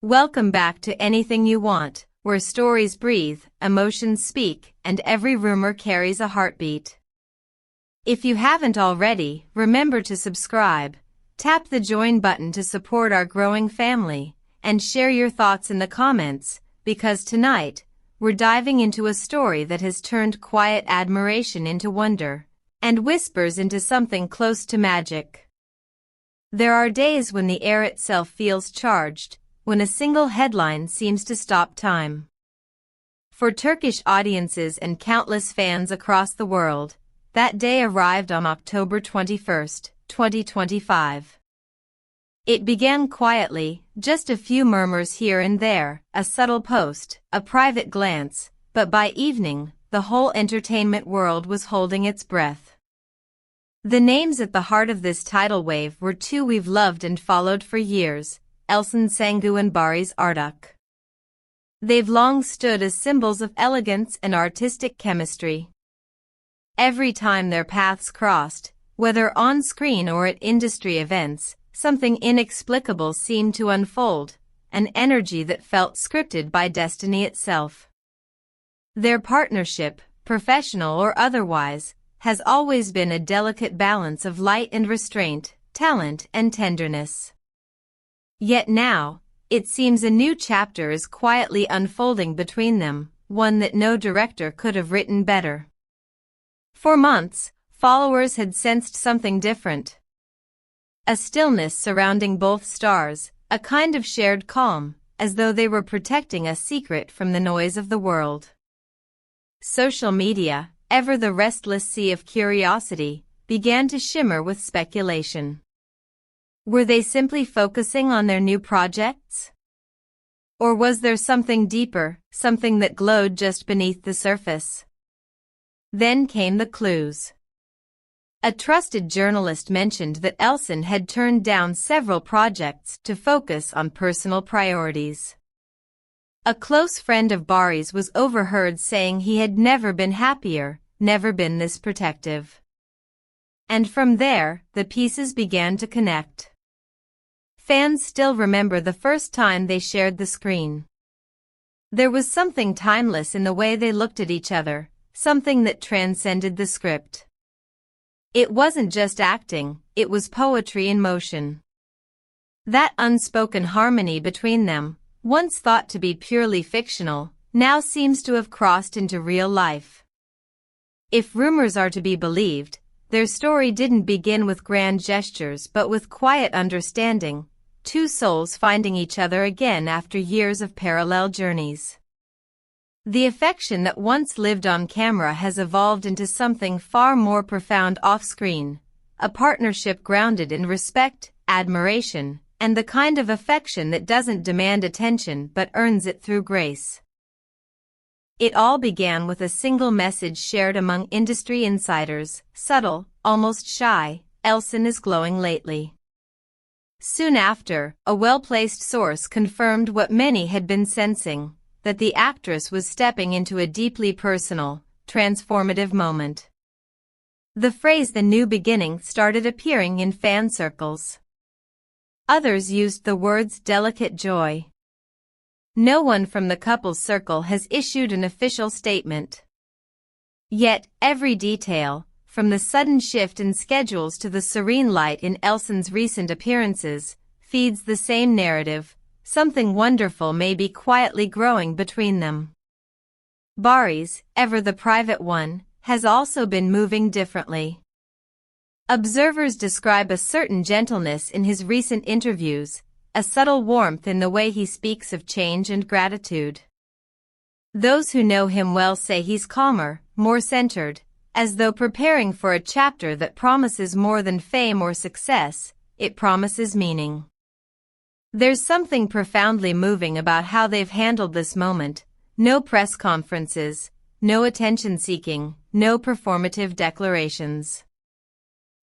Welcome back to Anything You Want, where stories breathe, emotions speak, and every rumor carries a heartbeat. If you haven't already, remember to subscribe, tap the join button to support our growing family, and share your thoughts in the comments, because tonight, we're diving into a story that has turned quiet admiration into wonder, and whispers into something close to magic. There are days when the air itself feels charged, when a single headline seems to stop time. For Turkish audiences and countless fans across the world, that day arrived on October 21, 2025. It began quietly, just a few murmurs here and there, a subtle post, a private glance, but by evening, the whole entertainment world was holding its breath. The names at the heart of this tidal wave were two we've loved and followed for years, Elçin Sangu and Barış Arduç. They've long stood as symbols of elegance and artistic chemistry. Every time their paths crossed, whether on screen or at industry events, something inexplicable seemed to unfold, an energy that felt scripted by destiny itself. Their partnership, professional or otherwise, has always been a delicate balance of light and restraint, talent and tenderness. Yet now, it seems a new chapter is quietly unfolding between them, one that no director could have written better. For months, followers had sensed something different. A stillness surrounding both stars, a kind of shared calm, as though they were protecting a secret from the noise of the world. Social media, ever the restless sea of curiosity, began to shimmer with speculation. Were they simply focusing on their new projects? Or was there something deeper, something that glowed just beneath the surface? Then came the clues. A trusted journalist mentioned that Elçin had turned down several projects to focus on personal priorities. A close friend of Barış was overheard saying he had never been happier, never been this protective. And from there, the pieces began to connect. Fans still remember the first time they shared the screen. There was something timeless in the way they looked at each other, something that transcended the script. It wasn't just acting, it was poetry in motion. That unspoken harmony between them, once thought to be purely fictional, now seems to have crossed into real life. If rumors are to be believed, their story didn't begin with grand gestures but with quiet understanding, two souls finding each other again after years of parallel journeys. The affection that once lived on camera has evolved into something far more profound off-screen, a partnership grounded in respect, admiration, and the kind of affection that doesn't demand attention but earns it through grace. It all began with a single message shared among industry insiders, subtle, almost shy, "Elçin is glowing lately." Soon after, a well-placed source confirmed what many had been sensing, that the actress was stepping into a deeply personal, transformative moment. The phrase "the new beginning" started appearing in fan circles. Others used the words "delicate joy." No one from the couple's circle has issued an official statement. Yet, every detail, from the sudden shift in schedules to the serene light in Elçin's recent appearances, feeds the same narrative. Something wonderful may be quietly growing between them. Barış, ever the private one, has also been moving differently. Observers describe a certain gentleness in his recent interviews, a subtle warmth in the way he speaks of change and gratitude. Those who know him well say he's calmer, more centered, as though preparing for a chapter that promises more than fame or success, it promises meaning. There's something profoundly moving about how they've handled this moment. No press conferences, no attention-seeking, no performative declarations.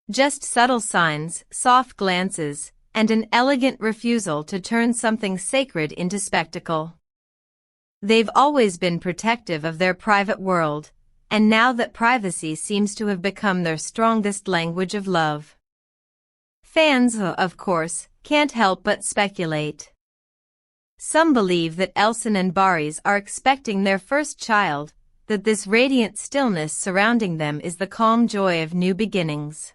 Just subtle signs, soft glances, and an elegant refusal to turn something sacred into spectacle. They've always been protective of their private world, and now that privacy seems to have become their strongest language of love. Fans, of course, can't help but speculate. Some believe that Elsan and Baris are expecting their first child, that this radiant stillness surrounding them is the calm joy of new beginnings.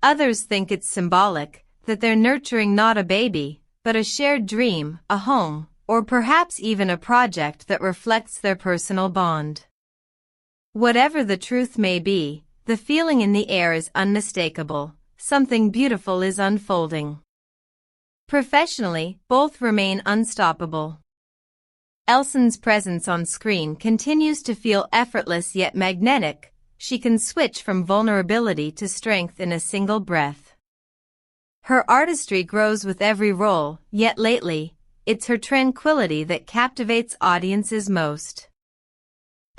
Others think it's symbolic, that they're nurturing not a baby, but a shared dream, a home, or perhaps even a project that reflects their personal bond. Whatever the truth may be, the feeling in the air is unmistakable. Something beautiful is unfolding. Professionally, both remain unstoppable. Elsan's presence on screen continues to feel effortless yet magnetic. She can switch from vulnerability to strength in a single breath. Her artistry grows with every role, yet lately, it's her tranquility that captivates audiences most.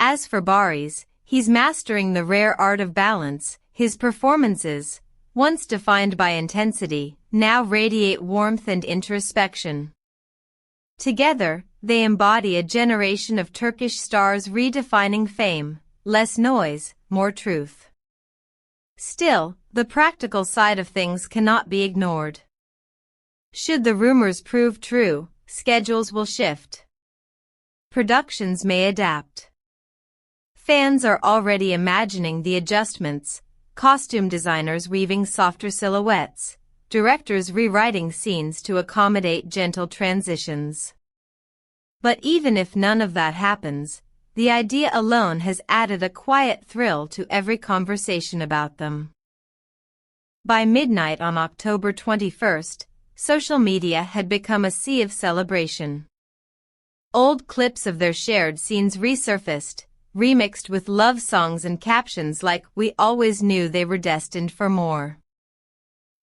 As for Baris, he's mastering the rare art of balance. His performances, once defined by intensity, now radiate warmth and introspection. Together, they embody a generation of Turkish stars redefining fame, less noise, more truth. Still, the practical side of things cannot be ignored. Should the rumors prove true, schedules will shift. Productions may adapt. Fans are already imagining the adjustments, costume designers weaving softer silhouettes, directors rewriting scenes to accommodate gentle transitions. But even if none of that happens, the idea alone has added a quiet thrill to every conversation about them. By midnight on October 21st, social media had become a sea of celebration. Old clips of their shared scenes resurfaced, remixed with love songs and captions like "We always knew they were destined for more."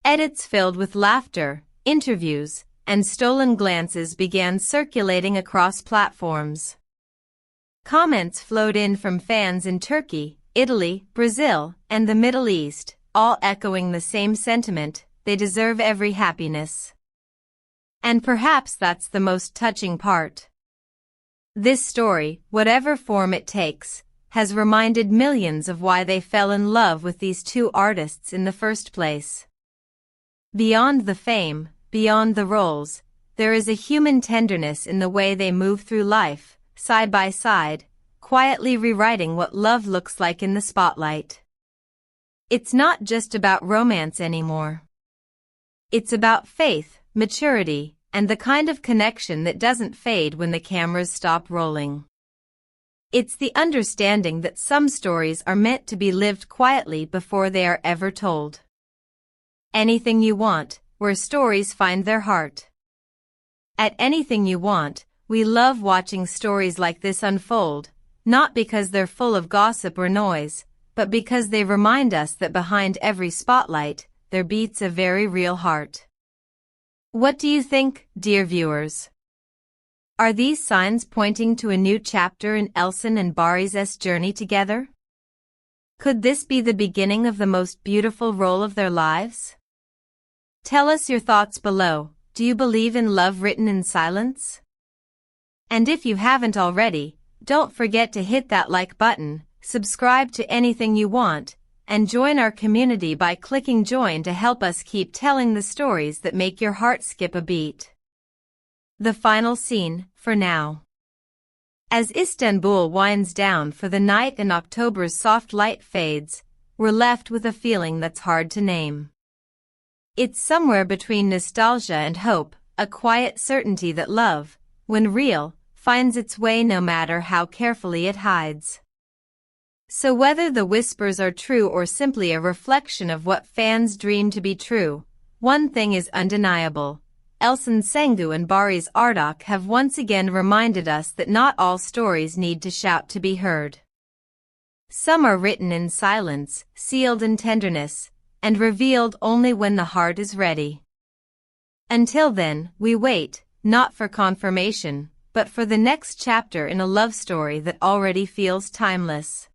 Edits filled with laughter, interviews, and stolen glances began circulating across platforms. Comments flowed in from fans in Turkey, Italy, Brazil, and the Middle East, all echoing the same sentiment: they deserve every happiness. And perhaps that's the most touching part. This story, whatever form it takes, has reminded millions of why they fell in love with these two artists in the first place. Beyond the fame, beyond the roles, there is a human tenderness in the way they move through life, side by side, quietly rewriting what love looks like in the spotlight. It's not just about romance anymore. It's about faith, maturity, and the kind of connection that doesn't fade when the cameras stop rolling. It's the understanding that some stories are meant to be lived quietly before they are ever told. Anything You Want, where stories find their heart. At Anything You Want, we love watching stories like this unfold, not because they're full of gossip or noise, but because they remind us that behind every spotlight, there beats a very real heart. What do you think, dear viewers? Are these signs pointing to a new chapter in Elsan and Baris' journey together? Could this be the beginning of the most beautiful role of their lives? Tell us your thoughts below. Do you believe in love written in silence? And if you haven't already, don't forget to hit that like button, subscribe to Anything You Want, and join our community by clicking join to help us keep telling the stories that make your heart skip a beat. The final scene, for now. As Istanbul winds down for the night and October's soft light fades, we're left with a feeling that's hard to name. It's somewhere between nostalgia and hope, a quiet certainty that love, when real, finds its way no matter how carefully it hides. So whether the whispers are true or simply a reflection of what fans dream to be true, one thing is undeniable. Elsan Sengu and Baris Ardak have once again reminded us that not all stories need to shout to be heard. Some are written in silence, sealed in tenderness, and revealed only when the heart is ready. Until then, we wait, not for confirmation, but for the next chapter in a love story that already feels timeless.